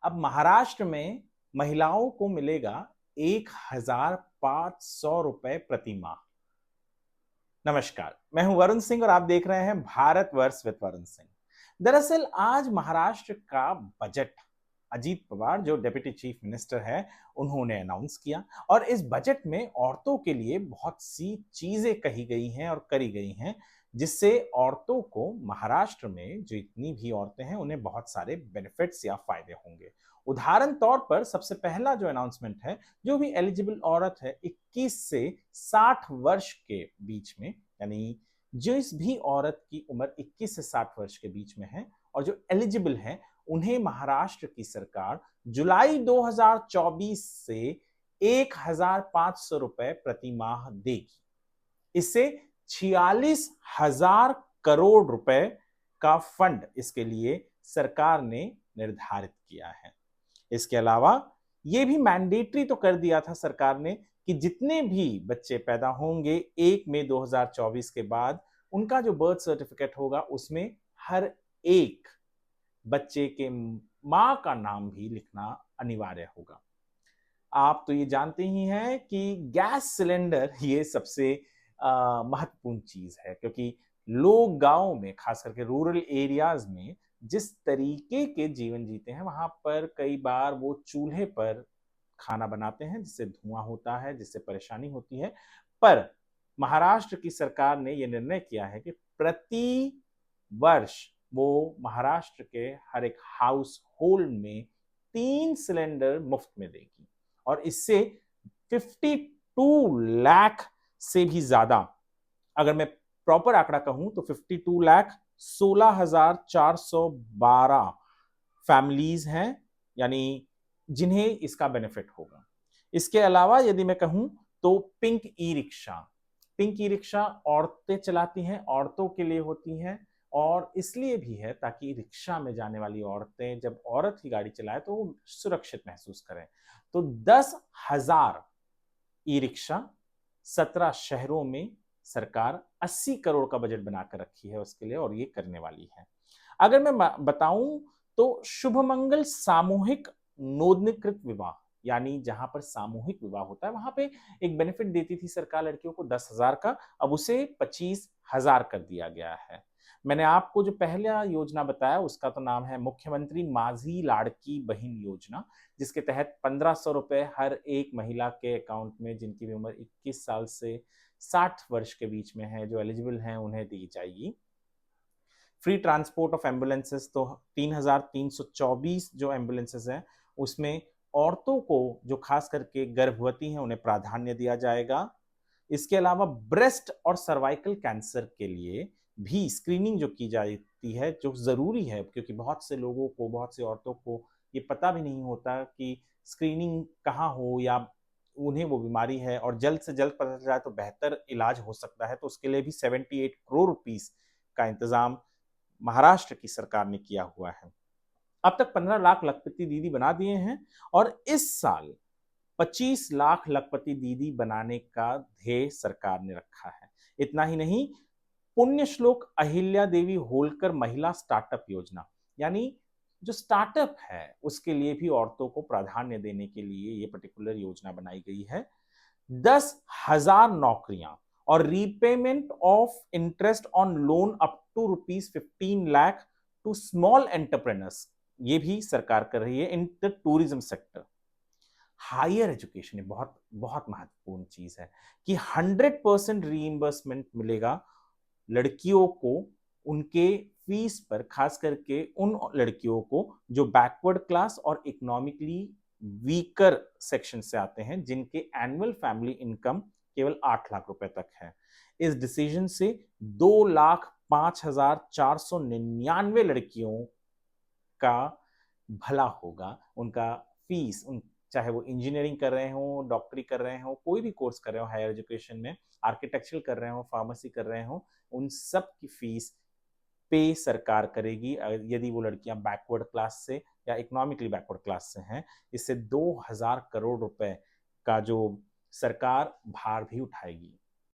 अब महाराष्ट्र में महिलाओं को मिलेगा 1,500 रुपए प्रति माह। नमस्कार, मैं हूं वरुण सिंह और आप देख रहे हैं भारत वर्ष विद वरुण सिंह। दरअसल आज महाराष्ट्र का बजट अजीत पवार जो डेप्यूटी चीफ मिनिस्टर है उन्होंने अनाउंस किया और इस बजट में औरतों के लिए बहुत सी चीजें कही गई हैं और करी गई हैं जिससे औरतों को महाराष्ट्र में जो इतनी भी औरतें हैं उन्हें बहुत सारे बेनिफिट्स या फायदे होंगे। उदाहरण तौर पर सबसे पहला जो अनाउंसमेंट है, जो भी एलिजिबल औरत है 21 से 60 वर्ष के बीच में, यानी जिस भी औरत की उम्र 21 से 60 वर्ष के बीच में है और जो एलिजिबल है, उन्हें महाराष्ट्र की सरकार जुलाई 2024 से 1,500 रुपए प्रति माह देगी। इससे 46,000 करोड़ रुपए का फंड इसके लिए सरकार ने निर्धारित किया है। इसके अलावा यह भी मैंडेटरी तो कर दिया था सरकार ने कि जितने भी बच्चे पैदा होंगे 1 मई 2024 के बाद, उनका जो बर्थ सर्टिफिकेट होगा उसमें हर एक बच्चे के मां का नाम भी लिखना अनिवार्य होगा। आप तो ये जानते ही हैं कि गैस सिलेंडर ये सबसे महत्वपूर्ण चीज है, क्योंकि लोग गांव में, खास करके रूरल एरियाज में जिस तरीके के जीवन जीते हैं, वहां पर कई बार वो चूल्हे पर खाना बनाते हैं जिससे धुआं होता है, जिससे परेशानी होती है। पर महाराष्ट्र की सरकार ने यह निर्णय किया है कि प्रति वर्ष वो महाराष्ट्र के हर एक हाउस होल्ड में 3 सिलेंडर मुफ्त में देगी और इससे 52 लाख से भी ज्यादा, अगर मैं प्रॉपर आंकड़ा कहूं तो 52 लाख 16,412 फैमिलीज हैं, यानी जिन्हें इसका बेनिफिट होगा। इसके अलावा यदि मैं कहूं तो पिंक ई रिक्शा औरतें चलाती हैं, औरतों के लिए होती हैं और इसलिए भी है ताकि रिक्शा में जाने वाली औरतें जब औरत ही गाड़ी चलाए तो वो सुरक्षित महसूस करें। तो 10,000 ई रिक्शा 17 शहरों में सरकार 80 करोड़ का बजट बनाकर रखी है उसके लिए और ये करने वाली है। अगर मैं बताऊं तो शुभमंगल सामूहिक नोंदणीकृत विवाह, यानी जहां पर सामूहिक विवाह होता है वहां पे एक बेनिफिट देती थी सरकार लड़कियों को 10,000 का, अब उसे 25,000 कर दिया गया है। मैंने आपको जो पहला योजना बताया उसका तो नाम है मुख्यमंत्री माझी लाड़की बहन योजना, जिसके तहत 1,500 रुपए हर एक महिला के अकाउंट में जिनकी भी उम्र 21 साल से 60 वर्ष के बीच में है, जो एलिजिबल हैं, उन्हें दी जाएगी। फ्री ट्रांसपोर्ट ऑफ एम्बुलेंसेस, तो 3,324 जो एम्बुलेंसेस हैं उसमें औरतों को जो खास करके गर्भवती हैं उन्हें प्राधान्य दिया जाएगा। इसके अलावा ब्रेस्ट और सर्वाइकल कैंसर के लिए भी स्क्रीनिंग जो की जाती है, जो जरूरी है, क्योंकि बहुत से लोगों को, बहुत सी औरतों को ये पता भी नहीं होता कि स्क्रीनिंग कहाँ हो या उन्हें वो बीमारी है, और जल्द से जल्द पता चल जाए तो बेहतर इलाज हो सकता है। तो उसके लिए भी 78 करोड़ रुपीस का इंतजाम महाराष्ट्र की सरकार ने किया हुआ है। अब तक 15 लाख लखपति दीदी बना दिए हैं और इस साल 25 लाख लखपति दीदी बनाने का ध्येय सरकार ने रखा है। इतना ही नहीं, पुण्य श्लोक अहिल्या देवी होलकर महिला स्टार्टअप योजना, यानी जो स्टार्टअप है उसके लिए भी औरतों को प्राधान्य देने के लिए ये पर्टिकुलर योजना बनाई गई है। 10,000 नौकरियां और repayment of interest on loan up to ₹15 lakh to small entrepreneurs, ये भी सरकार कर रही है in the tourism sector. Higher education बहुत बहुत महत्वपूर्ण चीज है कि 100% रीइंबर्समेंट मिलेगा लड़कियों को उनके फीस पर, खास करके उन लड़कियों को जो बैकवर्ड क्लास और इकोनॉमिकली वीकर सेक्शन से आते हैं, जिनके एनुअल फैमिली इनकम केवल 8 लाख रुपए तक है। इस डिसीजन से 2,05,499 लड़कियों का भला होगा। उनका फीस, चाहे वो इंजीनियरिंग कर रहे हो, डॉक्टरी कर रहे हो, कोई भी कोर्स कर रहे हो हायर एजुकेशन में, आर्किटेक्चर कर रहे हो, फार्मेसी कर रहे हो, उन सब की फीस पे सरकार करेगी यदि वो लड़कियां बैकवर्ड क्लास से या इकोनॉमिकली बैकवर्ड क्लास से हैं। इससे 2,000 करोड़ रुपए का जो सरकार भार भी उठाएगी।